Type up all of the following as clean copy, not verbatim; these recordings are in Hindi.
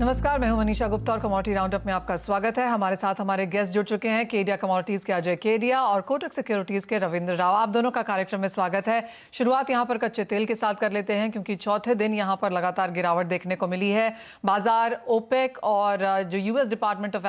नमस्कार, मैं हूं मनीषा गुप्ता और कमोडिटी राउंडअप में आपका स्वागत है। हमारे साथ हमारे गेस्ट जुड़ चुके हैं, केडिया कमोडिटीज के अजय केडिया और कोटक सिक्योरिटीज के रविंद्र राव। आप दोनों का कार्यक्रम में स्वागत है। शुरुआत यहां पर कच्चे तेल के साथ कर लेते हैं क्योंकि चौथे दिन यहां पर लगातार गिरावट देखने को मिली है। बाजार ओपेक और जो यूएस डिपार्टमेंट ऑफ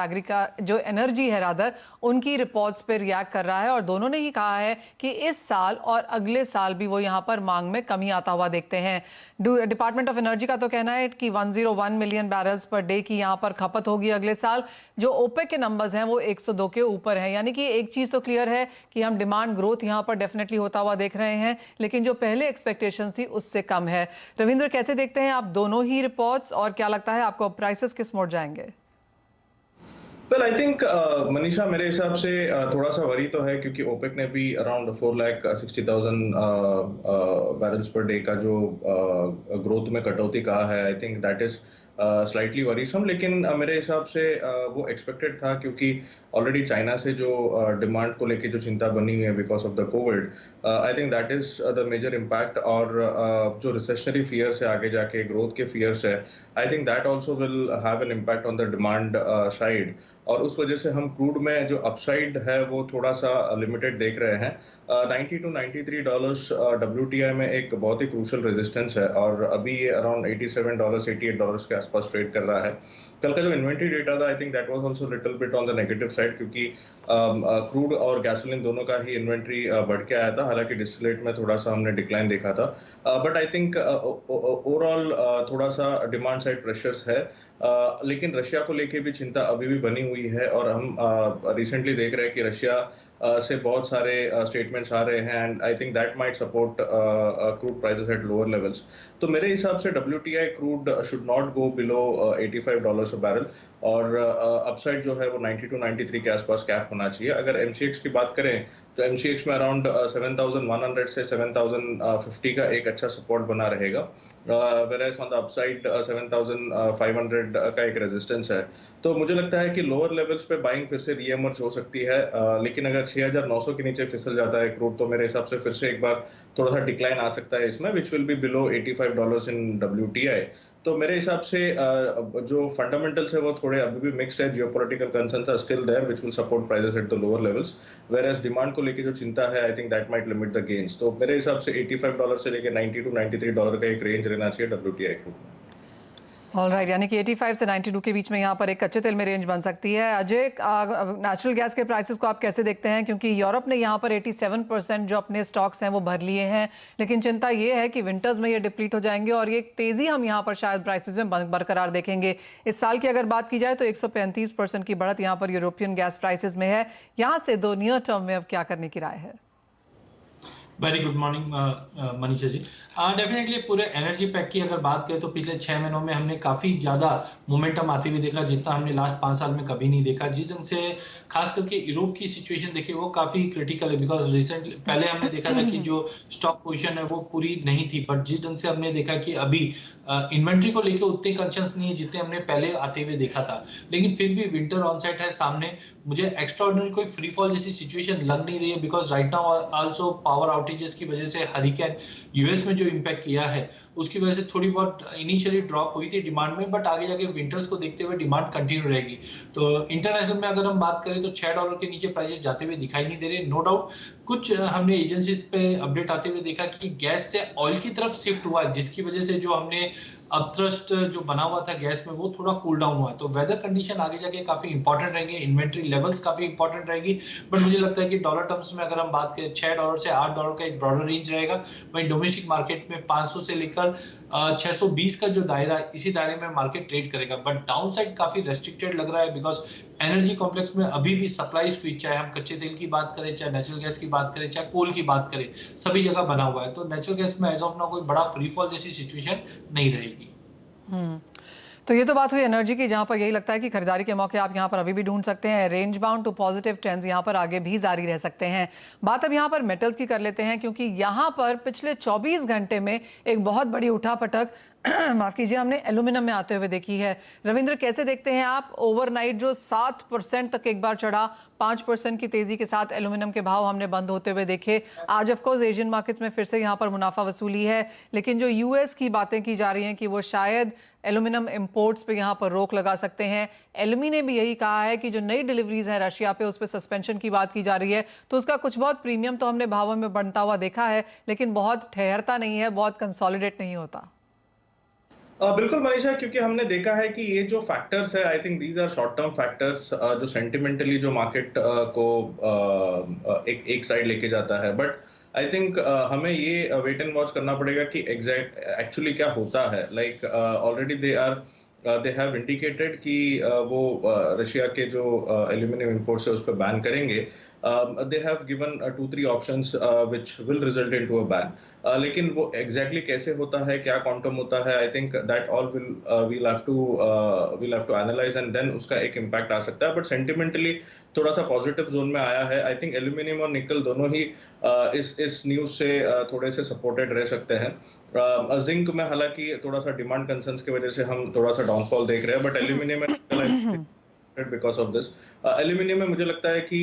जो एनर्जी है रादर, उनकी रिपोर्ट्स पर रिएक्ट कर रहा है और दोनों ने ही कहा है कि इस साल और अगले साल भी वो यहाँ पर मांग में कमी आता हुआ देखते हैं। डिपार्टमेंट ऑफ एनर्जी का तो कहना है कि 101 मिलियन बैरल्स पर डे की यहाँ पर खपत होगी अगले साल। जो ओपेक के नंबर्स हैं वो 102 के ऊपर हैं। यानी कि एक चीज तो क्लियर है कि हम डिमांड ग्रोथ यहाँ पर डेफिनेटली होता हुआ देख रहे हैं, लेकिन जो पहले एक्सपेक्टेशंस थी उससे कम है। रविंद्र, कैसे देखते हैं आप दोनों ही रिपोर्ट्स और क्या लगता है आपको प्राइसेस किस मोड़ जाएंगे? वेल आई थिंक मनीषा, मेरे हिसाब से थोड़ा सा वरी तो है क्योंकि ओपेक ने भी अराउंड 4,60,000 बैरल्स पर डे का जो ग्रोथ में कटौती कहा है। I think that is slightly worrisome, लेकिन मेरे हिसाब से वो एक्सपेक्टेड था क्योंकि ऑलरेडी चाइना से जो डिमांड को लेके जो चिंता बनी हुई है because of the covid, I think that is the major impact. और जो रिसेशनरी फियर्स है, आगे जाके ग्रोथ के फियर्स है, I think that also will have an impact on the demand side. और उस वजह से हम क्रूड में जो अपसाइड है वो थोड़ा सा लिमिटेड देख रहे हैं। 90 to 93 डॉलर्स WTI में एक बहुत ही क्रूशल रेजिस्टेंस है और अभी ये अराउंड 87 डॉलर्स 88 डॉलर्स के आसपास ट्रेड कर रहा है। कल का जो इन्वेंट्री डेटा था, आई think that was also little bit on the negative side क्योंकि क्रूड और गैसोलीन दोनों का ही इन्वेंट्री बढ़ के आया था। हालांकि डिस्टिलेट में थोड़ा सा हमने डिक्लाइन देखा था, बट आई थिंक ओवरऑल थोड़ा सा डिमांड साइड प्रेशर्स है। लेकिन रशिया को लेके भी चिंता अभी भी बनी हुई है और हम रिसेंटली देख रहे हैं कि रशिया से बहुत सारे स्टेटमेंट्स आ रहे हैं and I think that might support crude prices at lower levels. तो मेरे हिसाब से WTI crude should not go below 85 dollars a barrel और अपसाइड जो है वो 90 to 93 के आसपास कैप होना चाहिए। अगर MCX की बात करें तो MCX में अराउंड 7,100 से 7,050 का एक अच्छा सपोर्ट बना रहेगा, whereas on the upside 7,500 का एक रेजिस्टेंस है। तो मुझे लगता है कि लोअर लेवल्स पे बाइंग फिर से रीएमर्ज हो सकती है, लेकिन अगर 6,900 के नीचे फिसल जाता है क्रूड तो मेरे हिसाब से फिर से एक बार थोड़ा सा डिक्लाइन आ सकता है इसमें, which will be below 85 dollars in WTI। तो मेरे हिसाब से जो फंडामेंटल्स है वो थोड़े अभी भी मिक्स्ड है। Geopolitical concerns are still there which will support prices at the lower levels, whereas demand को लेके जो चिंता है, I think that might limit the gains. तो मेरे हिसाब से 85 डॉलर से लेके 90 to 93 डॉलर का एक रेंज रहना चाहिए WTI क्रूड में। ऑलराइट, यानी कि 85 से 92 के बीच में यहाँ पर एक कच्चे तेल में रेंज बन सकती है। अजय, नेचुरल गैस के प्राइसेस को आप कैसे देखते हैं? क्योंकि यूरोप ने यहाँ पर 87% जो अपने स्टॉक्स हैं वो भर लिए हैं, लेकिन चिंता ये है कि विंटर्स में ये डिप्लीट हो जाएंगे और ये तेज़ी हम यहाँ पर शायद प्राइसेस में बरकरार देखेंगे। इस साल की अगर बात की जाए तो 135% की बढ़त यहाँ पर यूरोपियन गैस प्राइसेस में है। यहाँ से दो नियर टर्म में अब क्या करने की राय है? Very good morning Manisha ji. Definitely पूरे एनर्जी पैक की अगर बात करें तो पिछले 6 महीनों में हमने काफ़ी ज़्यादा मोमेंटम आते हुए देखा, जितना हमने लास्ट 5 साल में कभी नहीं देखा। जिस ढंग से खास करके यूरोप की सिचुएशन देखिए वो काफ़ी क्रिटिकल है, बिकॉज रिसेंटली पहले हमने देखा था कि जो स्टॉक पोजीशन है वो पूरी नहीं थी, बट जिस ढंग से हमने देखा कि अभी इन्वेंट्री को लेकर उतने कंसर्न्स नहीं है जितने हमने पहले आते हुए देखा था। लेकिन फिर भी विंटर ऑनसेट है सामने, मुझे एक्स्ट्राऑर्डिनरी कोई फ्री फॉल जैसी सिचुएशन लग नहीं रही है, because right now also power outages की वजह से हरिकेन यूएस में जो इम्पैक्ट किया है उसकी वजह से थोड़ी बहुत इनिशियली ड्रॉप हुई थी डिमांड में, बट आगे जाके विंटर्स को देखते हुए डिमांड कंटिन्यू रहेगी। तो इंटरनेशनल में अगर हम बात करें तो 6 डॉलर के नीचे प्राइसेस जाते हुए दिखाई नहीं दे रहे। नो डाउट कुछ हमने एजेंसीज पे अपडेट आते हुए देखा कि गैस से ऑयल की तरफ शिफ्ट हुआ है, जिसकी वजह से जो हमने अपथ्रस्ट जो बना हुआ था गैस में वो थोड़ा कूल डाउन हुआ है। तो वेदर कंडीशन आगे जाके काफी इंपॉर्टेंट रहेंगे, इन्वेंट्री लेवल्स काफी इंपॉर्टेंट रहेगी, बट मुझे लगता है कि डॉलर टर्म्स में अगर हम बात करें 6 डॉलर से 8 डॉलर का एक ब्रॉडर रेंज रहेगा। वहीं डोमेस्टिक मार्केट में 500 से लेकर 620 का जो दायरा, इसी दायरे में मार्केट ट्रेड करेगा, बट डाउन साइड काफी रेस्ट्रिक्टेड लग रहा है बिकॉज एनर्जी कॉम्प्लेक्स में अभी भी सप्लाई स्क्वीज, चाहे हम कच्चे तेल की बात करें, चाहे नेचुरल गैस की बात करें, चाहे कोल की बात करें, सभी जगह बना हुआ है। तो नेचुरल गैस में एज ऑफ नाउ कोई बड़ा फ्री फॉल जैसी सिचुएशन नहीं रहेगी। तो ये तो बात हुई एनर्जी की, जहां पर यही लगता है कि खरीदारी के मौके आप यहां पर अभी भी ढूंढ सकते हैं। Range bound to positive trends यहां पर आगे भी जारी रह सकते हैं। बात अब यहां पर मेटल्स की कर लेते हैं, क्योंकि यहां पर पिछले 24 घंटे में एक बहुत बड़ी उठापटक माफ कीजिए, हमने एल्यूमिनियम में आते हुए देखी है। रविंद्र, कैसे देखते हैं आप ओवरनाइट जो 7% तक एक बार चढ़ा, 5% की तेजी के साथ एल्यूमिनियम के भाव हमने बंद होते हुए देखे। आज ऑफ कोर्स एशियन मार्केट्स में फिर से यहाँ पर मुनाफा वसूली है, लेकिन जो यूएस की बातें की जा रही हैं कि वो शायद एल्यूमिनियम इंपोर्ट्स पे यहाँ पर रोक लगा सकते हैं। एल्यूमी ने भी यही कहा है कि जो नई डिलीवरीज है रशिया पे, उस पर सस्पेंशन की बात की जा रही है, तो उसका कुछ बहुत प्रीमियम तो हमने भावों में बढ़ता हुआ देखा है, लेकिन बहुत ठहरता नहीं है, बहुत कंसोलिडेट नहीं होता। बिल्कुल मनीषा, क्योंकि हमने देखा है कि ये जो फैक्टर्स है, I think these are short term factors जो सेंटिमेंटली जो मार्केट को एक साइड लेके जाता है। बट आई थिंक हमें ये वेट एंड वॉच करना पड़ेगा कि एग्जैक्ट एक्चुअली क्या होता है। Like already they have indicated कि वो रशिया के जो एल्यूमिनियम इंपोर्ट्स है उस पर बैन करेंगे। They have given 2-3 options which will result into a ban. लेकिन वो exactly कैसे होता है, क्या quantum होता है, I think that all we'll have to analyze and then उसका एक impact आ सकता है। But sentimentally थोड़ा सा पॉजिटिव जोन में आया है। आई थिंक एल्यूमिनियम और निकल दोनों ही इस न्यूज से थोड़े से सपोर्टेड रह सकते हैं। जिंक में हालांकि थोड़ा सा डिमांड कंसर्न्स की वजह से हम थोड़ा सा डाउनफॉल देख रहे हैं, बट एल्यूमिनियम में बिकॉज ऑफ दिस एल्यूमिनियम में मुझे लगता है कि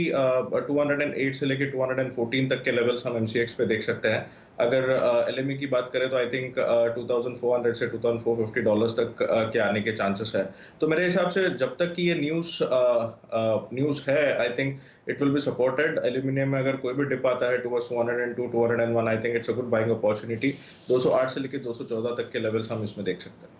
208 से लेके 214 तक के लेवल्स हम एमसीएक्स पे देख सकते हैं। अगर एलएमई की बात करें तो आई थिंक 2400 से 2450 डॉलर्स तक के आने के चांसेस है। तो मेरे हिसाब से जब तक कि ये न्यूज़ है, I think it will be supported. Aluminium में अगर कोई भी डिप आता है towards 202 201, I think it's a good buying opportunity. 208 से लेके 214 तक के लेवल्स हम इसमें देख सकते हैं।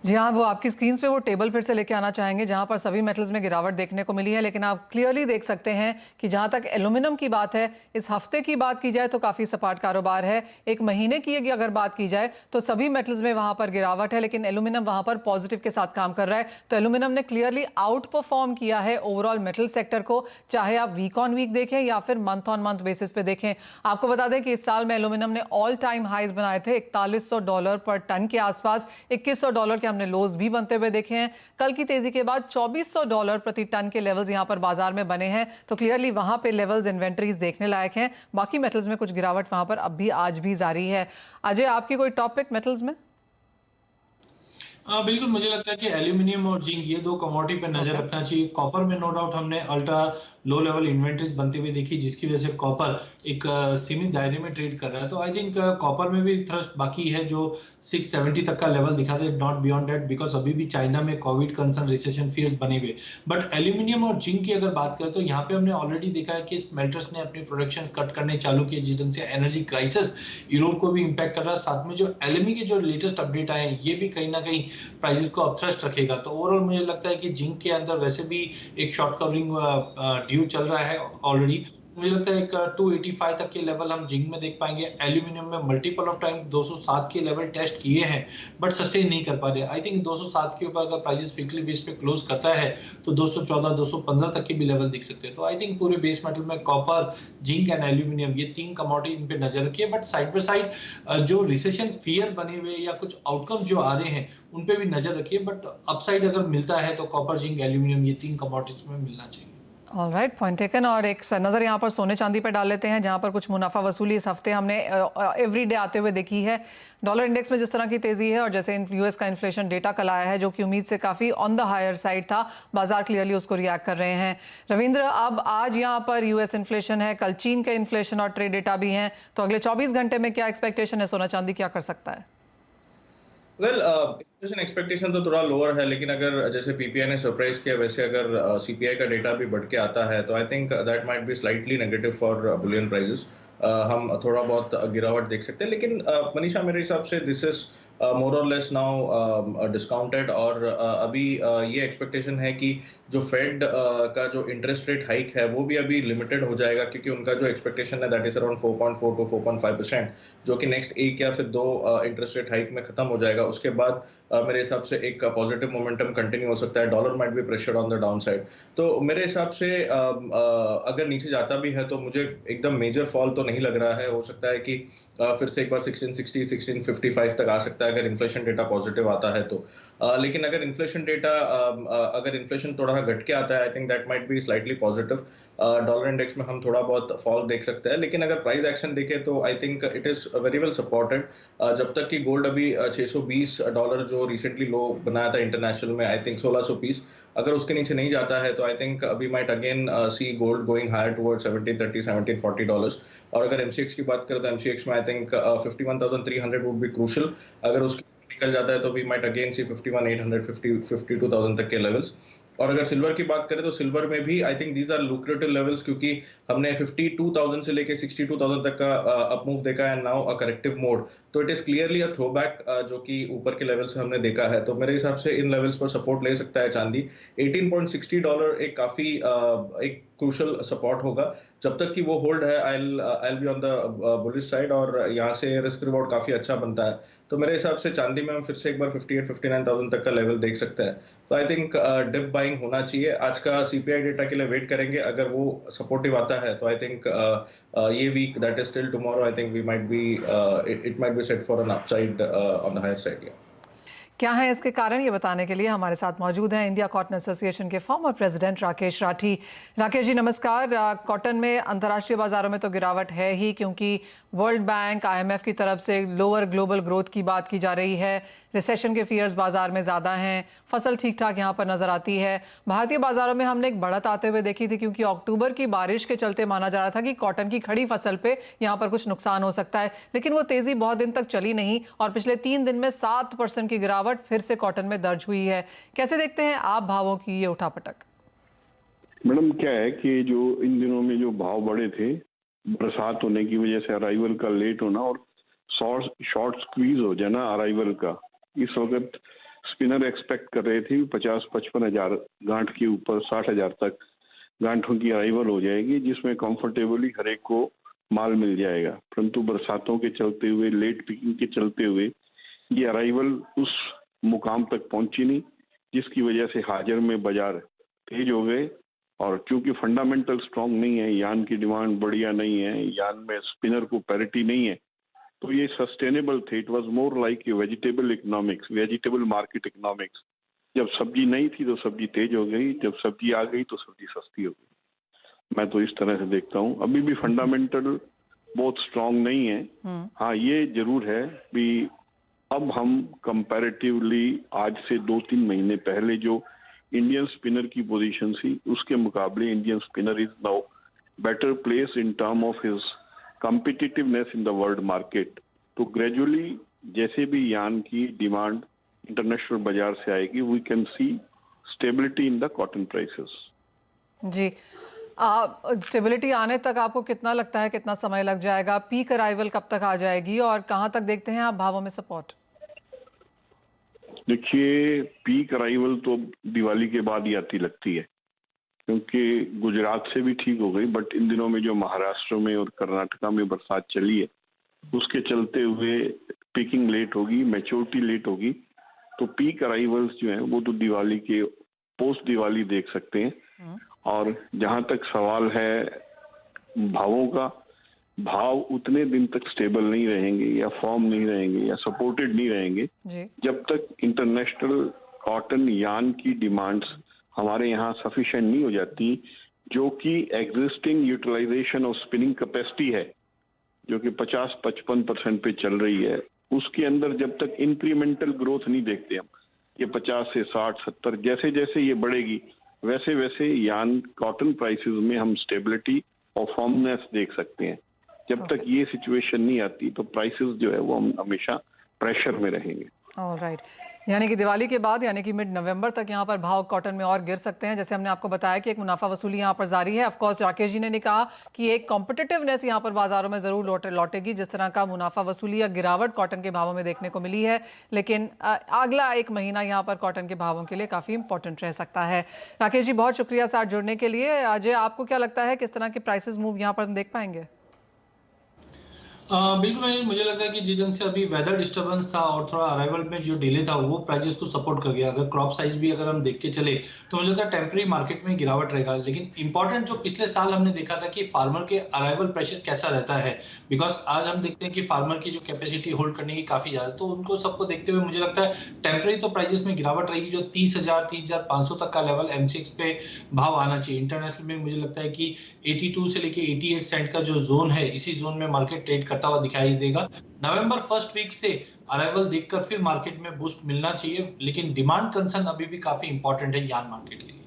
जी हाँ, वो आपकी स्क्रीन पे वो टेबल फिर से लेके आना चाहेंगे जहां पर सभी मेटल्स में गिरावट देखने को मिली है, लेकिन आप क्लियरली देख सकते हैं कि जहां तक एल्यूमिनियम की बात है, इस हफ्ते की बात की जाए तो काफ़ी सपाट कारोबार है। एक महीने की अगर बात की जाए तो सभी मेटल्स में वहां पर गिरावट है, लेकिन एल्यूमिनियम वहां पर पॉजिटिव के साथ काम कर रहा है। तो एल्यूमिनियम ने क्लियरली आउट परफॉर्म किया है ओवरऑल मेटल सेक्टर को, चाहे आप वीक ऑन वीक देखें या फिर मंथ ऑन मंथ बेसिस पे देखें। आपको बता दें कि इस साल में एल्यूमिनियम ने ऑल टाइम हाइज बनाए थे, $4100 पर टन के आसपास, $2100 के हमने लोज भी बनते हुए देखे हैं। कल की तेजी के बाद $2400 प्रति टन के लेवल्स यहां पर बाजार में बने हैं, तो क्लियरली वहां पे लेवल्स इन्वेंटरीज देखने लायक हैं। बाकी मेटल्स में कुछ गिरावट वहां पर अब भी आज भी जारी है। अजय, आपकी कोई टॉपिक मेटल्स में? बिल्कुल, मुझे लगता है कि एल्यूमिनियम और जिंक ये दो कमोडिटी पे नजर रखना चाहिए। कॉपर में नो डाउट हमने अल्ट्रा लो लेवल इन्वेंटरीज बनते हुए देखी, जिसकी वजह से कॉपर एक सीमित दायरे में ट्रेड कर रहा है। तो आई थिंक कॉपर में भी थ्रस्ट बाकी है, जो 670 तक का लेवल दिखा दे, नॉट बियॉन्ड दैट, बिकॉज अभी भी चाइना में कोविड कंसर्न, रिसेशन फियर्स बने हुए। बट एल्यूमिनियम और जिंक की अगर बात करें तो यहाँ पे हमने ऑलरेडी देखा है कि स्मेल्टर्स ने अपनी प्रोडक्शन कट करने चालू किए, जिस ढंग से एनर्जी क्राइसिस यूरोप को भी इंपैक्ट कर रहा है। साथ में जो एलएमई के जो लेटेस्ट अपडेट आए हैं, ये भी कहीं ना कहीं प्राइसेस को अपथ्रस्ट रखेगा। तो ओवरऑल मुझे लगता है कि जिंक के अंदर वैसे भी एक शॉर्ट कवरिंग ड्यू चल रहा है ऑलरेडी। मुझे लगता है एक 285 तक के लेवल हम जिंक में देख पाएंगे। एल्यूमिनियम में मल्टीपल ऑफ टाइम 207 के लेवल टेस्ट किए हैं, बट सस्टेन नहीं कर पा रहे। आई थिंक 207 के ऊपर अगर प्राइसेस वीकली बेस पे क्लोज करता है तो 214 215 तक के भी लेवल दिख सकते हैं। तो आई थिंक पूरे बेस मेटल में कॉपर, जिंक एंड एल्यूमिनियम, ये तीन कमोडिटी, इन पे नजर रखिए। बट साइड बाय साइड जो रिसेशन फियर बने हुए या कुछ आउटकम जो आ रहे हैं उन पे भी नजर रखिए। बट अपसाइड अगर मिलता है तो कॉपर, जिंक, एल्यूमिनियम, ये तीन कमोडिटीज में मिलना चाहिए। Alright, point taken. और एक नज़र यहाँ पर सोने चांदी पर डाल लेते हैं, जहाँ पर कुछ मुनाफा वसूली इस हफ्ते हमने एवरीडे आते हुए देखी है। डॉलर इंडेक्स में जिस तरह की तेज़ी है, और जैसे यूएस का इन्फ्लेशन डेटा कल आया है जो कि उम्मीद से काफ़ी ऑन द हायर साइड था, बाजार क्लियरली उसको रिएक्ट कर रहे हैं। रविंद्र, अब आज यहाँ पर यूएस इन्फ्लेशन है, कल चीन के इन्फ्लेशन और ट्रेड डेटा भी हैं, तो अगले 24 घंटे में क्या एक्सपेक्टेशन है, सोना चांदी क्या कर सकता है? इन्फ्लेशन एक्सपेक्टेशन तो थोड़ा लोअर है, लेकिन अगर जैसे पीपीआई ने सरप्राइज किया, वैसे अगर सीपीआई का डेटा भी बढ़ के आता है तो I think that might be slightly negative for Boolean prices. हम थोड़ा बहुत गिरावट देख सकते हैं, लेकिन मनीषा मेरे हिसाब से दिस इज मोर और लेस नाउ डिस्काउंटेड। और अभी ये एक्सपेक्टेशन है कि जो फेड का जो इंटरेस्ट रेट हाइक है वो भी अभी लिमिटेड हो जाएगा, क्योंकि उनका जो एक्सपेक्टेशन है दैट इज अराउंड 4.4 to 4.5%, जो कि नेक्स्ट एक या फिर दो इंटरेस्ट रेट हाइक में खत्म हो जाएगा। उसके बाद मेरे हिसाब से एक पॉजिटिव मोमेंटम कंटिन्यू हो सकता है। Dollar might be pressured on the down side. तो मेरे हिसाब से अगर नीचे जाता भी है तो मुझे एकदम मेजर फॉल तो नहीं लग रहा है। हो सकता है कि फिर से एक बार 1660 1655 तक आ सकता है अगर इन्फ्लेशन डेटा पॉजिटिव आता है तो। लेकिन अगर इन्फ्लेशन थोड़ा घट के आता है, I think that might be slightly positive. Dollar index में हम थोड़ा बहुत फॉल देख सकते हैं, लेकिन अगर प्राइस एक्शन देखें तो I think it is very well supported. जब तक कि गोल्ड अभी $620 जो रिसेंटली लो बनाया था इंटरनेशनल में, आई थिंक 1620, अगर उसके नीचे नहीं जाता है तो I think we might again see gold going higher towards $1730 $1740। और अगर एमसीएक्स की बात करें तो एमसीएक्स में I think 51,300 would be crucial. अगर उसके निकल जाता है तो वी माइट अगेन सी 51,800 52,000 तक के लेवल्स। और अगर सिल्वर की बात करें तो सिल्वर में भी I think these are lucrative levels, क्योंकि हमने 52,000 से लेके 62,000 तक का अप मूव देखा है, नाउ अ करेक्टिव मोड। तो it is clearly a throwback जो कि ऊपर के लेवल से हमने देखा है। तो मेरे हिसाब से इन लेवल्स पर सपोर्ट ले सकता है चांदी। $18.60 एक काफी एक क्रूशल सपोर्ट होगा। जब तक कि वो होल्ड है, I be on the bullish side, और यहाँ से रिस्क रिवॉर्ड काफी अच्छा बनता है। तो मेरे हिसाब से चांदी में हम फिर से एक बार 58-59,000 तक का लेवल देख सकते हैं। तो आई थिंक डिप बाइंग होना चाहिए। आज का सीपीआई डेटा के लिए वेट करेंगे, अगर वो सपोर्टिव आता है तो आई थिंक ये week that is till tomorrow, I think we might be it might be set for an upside on the higher side. क्या है इसके कारण, ये बताने के लिए हमारे साथ मौजूद हैं इंडिया कॉटन एसोसिएशन के फॉर्मर प्रेसिडेंट राकेश राठी। राकेश जी नमस्कार। कॉटन में अंतर्राष्ट्रीय बाजारों में तो गिरावट है ही, क्योंकि वर्ल्ड बैंक आईएमएफ की तरफ से लोअर ग्लोबल ग्रोथ की बात की जा रही है, रिसेशन के फियर्स बाजार में ज़्यादा हैं, फसल ठीक ठाक यहाँ पर नजर आती है। भारतीय बाजारों में हमने एक बढ़त आते हुए देखी थी, क्योंकि अक्टूबर की बारिश के चलते माना जा रहा था कि कॉटन की खड़ी फसल पे यहाँ पर कुछ नुकसान हो सकता है, लेकिन वो तेजी बहुत दिन तक चली नहीं और पिछले 3 दिन में 7% की गिरावट फिर से कॉटन में दर्ज हुई है। कैसे देखते हैं आप भावों की ये उठापटक? मैडम क्या है कि जो इन दिनों में जो भाव बढ़े थे, बरसात होने की वजह से अराइवल का लेट होना और शॉर्ट स्क्वीज हो जाना अराइवल का, इस वक्त स्पिनर एक्सपेक्ट कर रहे थे 50-55 हजार गांठ के ऊपर 60,000 तक गांठों की अराइवल हो जाएगी, जिसमें कंफर्टेबली हर एक को माल मिल जाएगा। परंतु बरसातों के चलते हुए, लेट पिकिंग के चलते हुए ये अराइवल उस मुकाम तक पहुंची नहीं, जिसकी वजह से हाजिर में बाजार तेज हो गए। और क्योंकि फंडामेंटल स्ट्रांग नहीं है, यान की डिमांड बढ़िया नहीं है, यान में स्पिनर को पैरिटी नहीं है, तो ये सस्टेनेबल थे। It was more like vegetable economics, vegetable market economics. जब सब्जी नहीं थी तो सब्जी तेज हो गई, जब सब्जी आ गई तो सब्जी सस्ती हो गई। मैं तो इस तरह से देखता हूँ। अभी भी फंडामेंटल बहुत स्ट्रांग नहीं है। हाँ, ये जरूर है भी अब हम कंपैरेटिवली आज से 2-3 महीने पहले जो इंडियन स्पिनर की पोजीशन थी, उसके मुकाबले Indian spinner is now better place in term of his competitiveness in the world market. तो ग्रेजुअली जैसे भी यान की डिमांड इंटरनेशनल बाजार से आएगी, we can see stability in the cotton prices. जी, स्टेबिलिटी आने तक आपको कितना लगता है, कितना समय लग जाएगा? पीक अराइवल कब तक आ जाएगी और कहां तक देखते हैं आप भावों में सपोर्ट? देखिए, पीक अराइवल तो दिवाली के बाद ही आती लगती है, क्योंकि गुजरात से भी ठीक हो गई, बट इन दिनों में जो महाराष्ट्र में और कर्नाटका में बरसात चली है, उसके चलते हुए पीकिंग लेट होगी, मैच्योरिटी लेट होगी। तो पीक अराइवल्स जो हैं वो तो दिवाली के पोस्ट दिवाली देख सकते हैं। और जहां तक सवाल है भावों का, भाव उतने दिन तक स्टेबल नहीं रहेंगे या फॉर्म नहीं रहेंगे या सपोर्टेड नहीं रहेंगे जब तक इंटरनेशनल कॉटन यान की डिमांड्स हमारे यहाँ सफिशिएंट नहीं हो जाती, जो कि existing utilization of spinning capacity है, जो कि 50-55% पे चल रही है, उसके अंदर जब तक इंक्रीमेंटल ग्रोथ नहीं देखते हम, ये 50 से 60-70 जैसे जैसे ये बढ़ेगी, वैसे वैसे यान कॉटन प्राइसेस में हम स्टेबिलिटी और फॉर्मनेस देख सकते हैं। जब तक ये सिचुएशन नहीं आती तो प्राइसेस जो है वो हम हमेशा प्रेशर में रहेंगे। ऑलराइट, यानी कि दिवाली के बाद यानी कि मिड नवंबर तक यहाँ पर भाव कॉटन में और गिर सकते हैं। जैसे हमने आपको बताया कि एक मुनाफा वसूली यहाँ पर जारी है। ऑफकोर्स राकेश जी ने कहा कि एक कॉम्पिटिटिवनेस यहाँ पर बाजारों में जरूर लौटेगी, जिस तरह का मुनाफा वसूली या गिरावट कॉटन के भावों में देखने को मिली है, लेकिन अगला एक महीना यहाँ पर कॉटन के भावों के लिए काफ़ी इंपॉर्टेंट रह सकता है। राकेश जी बहुत शुक्रिया साथ जुड़ने के लिए। अजय, आपको क्या लगता है किस तरह के प्राइसेस मूव यहाँ पर हम देख पाएंगे? बिल्कुल नहीं, मुझे लगता है कि जिस ढंग से अभी वेदर डिस्टर्बेंस था और थोड़ा अराइवल में जो डिले था वो प्राइजेस को सपोर्ट कर गया। अगर क्रॉप साइज भी अगर हम देख के चले तो मुझे लगता है टेम्पररी मार्केट में गिरावट रहेगा। लेकिन इंपॉर्टेंट जो पिछले साल हमने देखा था कि फार्मर के अराइवल प्रेशर कैसा रहता है, बिकॉज आज हम देखते हैं कि फार्मर की जो कैपेसिटी होल्ड करने की काफी ज्यादा, तो उनको सबको देखते हुए मुझे लगता है टेम्पररी तो प्राइजेस में गिरावट रहेगी। जो 30,500 तक का लेवल एमसीएक्स पे भाव आना चाहिए। इंटरनेशनल में मुझे लगता है कि 82 से लेके 88 सेंट का जो जोन है, इसी जोन में मार्केट ट्रेड करता हुआ दिखाई देगा। नवंबर फर्स्ट वीक से अराइवल देखकर फिर मार्केट में बूस्ट मिलना चाहिए, लेकिन डिमांड कंसर्न अभी भी काफी इंपॉर्टेंट है यान मार्केट के लिए।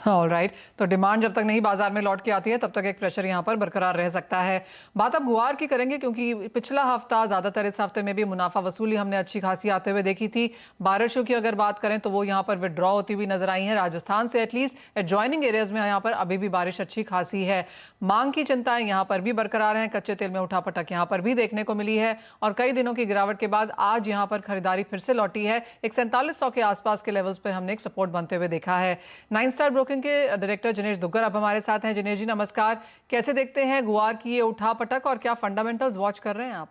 ऑलराइट, तो डिमांड जब तक नहीं बाजार में लौट के आती है तब तक एक प्रेशर यहाँ पर बरकरार रह सकता है। बात अब गुआर की करेंगे, क्योंकि पिछला हफ्ता ज़्यादातर इस हफ्ते में भी मुनाफा वसूली हमने अच्छी खासी आते हुए देखी थी। बारिशों की अगर बात करें तो वो यहाँ पर विड्रॉ होती हुई नजर आई है। राजस्थान से एटलीस्ट एडजॉइनिंग एरियाज में यहाँ पर अभी भी बारिश अच्छी खासी है। मांग की चिंताएं यहाँ पर भी बरकरार हैं। कच्चे तेल में उठापटक यहाँ पर भी देखने को मिली है और कई दिनों की गिरावट के बाद आज यहाँ पर खरीदारी फिर से लौटी है। एक 4700 के आसपास के लेवल्स पर हमने एक सपोर्ट बनते हुए देखा है। 9 स्टार ब्रोकिंग के डायरेक्टर जिनेश दुग्गर अब हमारे साथ हैं। जिनेश जी नमस्कार, कैसे देखते हैं गुआर की ये उठापटक और क्या फंडामेंटल्स वॉच कर रहे हैं आप?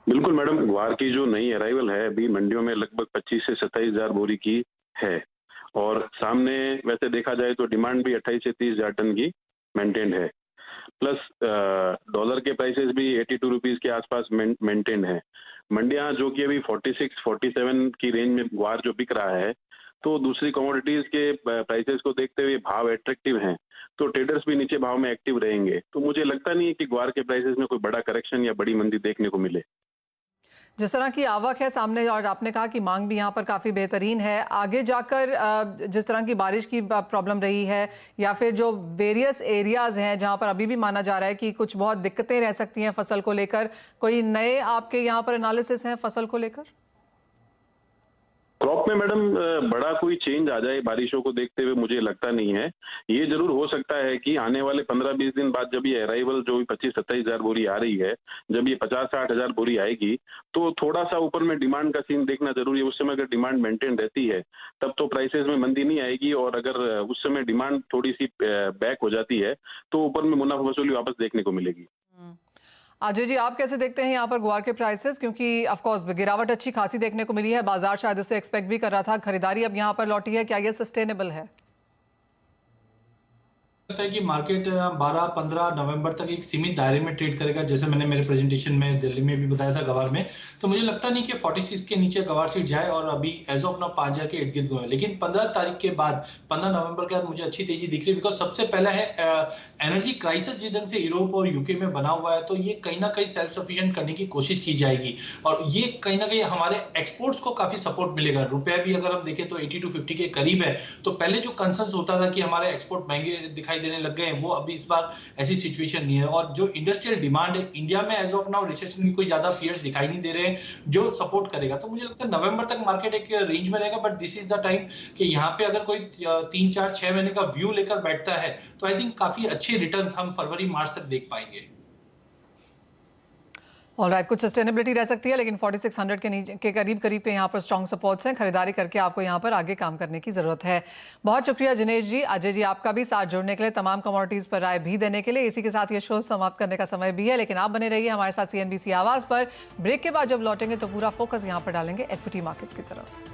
बिल्कुल मैडम, ग्वार की जो नई अराइवल है अभी मंडियों में लगभग 25 से 27 हजार बोरी की है और सामने वैसे देखा जाए तो डिमांड भी 28 से 30 हजार टन की मेंटेन्ड है। प्लस डॉलर के प्राइसेस भी 82 रुपीज के आसपास मेंटेन्ड है। मंडियां जो कि अभी 46-47 की रेंज में ग्वार जो बिक रहा है, तो दूसरी कमोडिटीज के प्राइसेस को देखते हुए भाव एट्रैक्टिव हैं, तो ट्रेडर्स भी नीचे भाव में एक्टिव रहेंगे। तो मुझे लगता नहीं है कि ग्वार के प्राइसेस में कोई बड़ा करेक्शन या बड़ी मंदी देखने को मिले। जिस तरह की आवक है सामने और आपने कहा कि मांग भी यहाँ पर काफ़ी बेहतरीन है, आगे जाकर जिस तरह की बारिश की प्रॉब्लम रही है या फिर जो वेरियस एरियाज हैं जहाँ पर अभी भी माना जा रहा है कि कुछ बहुत दिक्कतें रह सकती हैं फसल को लेकर, कोई नए आपके यहाँ पर एनालिसिस हैं फसल को लेकर? क्रॉप में मैडम बड़ा कोई चेंज आ जाए बारिशों को देखते हुए मुझे लगता नहीं है। ये जरूर हो सकता है कि आने वाले 15-20 दिन बाद जब ये अराइवल जो 25-27 हजार बोरी आ रही है, जब ये 50-60 हजार बोरी आएगी तो थोड़ा सा ऊपर में डिमांड का सीन देखना जरूरी है। उस समय अगर डिमांड मेंटेन रहती है तब तो प्राइसेस में मंदी नहीं आएगी, और अगर उस समय डिमांड थोड़ी सी बैक हो जाती है तो ऊपर में मुनाफा वसूली वापस देखने को मिलेगी। अजय जी, आप कैसे देखते हैं यहाँ पर गुआर के प्राइसेस? क्योंकि ऑफ कोर्स गिरावट अच्छी खासी देखने को मिली है, बाजार शायद उसे एक्सपेक्ट भी कर रहा था, खरीदारी अब यहाँ पर लौटी है, क्या ये सस्टेनेबल है? लगता है कि मार्केट 12-15 नवंबर तक एक सीमित दायरे में ट्रेड करेगा, जैसे मैंने मेरे प्रेजेंटेशन में दिल्ली में भी बताया था गवार में। तो मुझे लगता नहीं कि 46 के नीचे गवार सीट जाए और अभी एज ऑफ नाउ 5000 के इर्द गिर्द हुए। लेकिन 15 तारीख के बाद, 15 नवंबर के बाद मुझे अच्छी तेजी दिख रही है, बिकॉज सबसे पहला है एनर्जी क्राइसिस जिस ढंग से यूरोप और यूके में बना हुआ है, तो ये कहीं ना कहीं सेल्फ सफिशिएंट करने की कोशिश की जाएगी और ये कहीं ना कहीं हमारे एक्सपोर्ट्स को काफी सपोर्ट मिलेगा। रुपया भी अगर हम देखें तो 82-50 के करीब है, तो पहले जो कंसर्न होता था कि हमारे एक्सपोर्ट महंगे दिखाई देने लग गए हैं, वो अभी इस बार ऐसी सिचुएशन नहीं है। और जो इंडस्ट्रियल डिमांड है इंडिया में एज ऑफ नाउ रिसेशन की कोई ज्यादा फियर्स दिखाई नहीं दे रहे हैं, जो सपोर्ट करेगा। तो मुझे लगता है नवंबर तक मार्केट एक रेंज में रहेगा, but this is the time कि यहाँ पे अगर कोई 3-4-6 महीने का व्यू लेकर बैठता है तो आई थिंक काफी अच्छे रिटर्न्स हम फरवरी मार्च तक देख पाएंगे। ऑलराइट, कुछ सस्टेनेबिलिटी रह सकती है, लेकिन 4600 के नीचे के करीब पे यहाँ पर स्ट्रॉन्ग सपोर्ट्स हैं। खरीदारी करके आपको यहाँ पर आगे काम करने की जरूरत है। बहुत शुक्रिया जिनेश जी, अजय जी आपका भी साथ जुड़ने के लिए, तमाम कमोडिटीज पर राय भी देने के लिए। इसी के साथ ये शो समाप्त करने का समय भी है, लेकिन आप बने रहिए हमारे साथ CNBC आवाज पर। ब्रेक के बाद जब लौटेंगे तो पूरा फोकस यहाँ पर डालेंगे इक्विटी मार्केट्स की तरफ।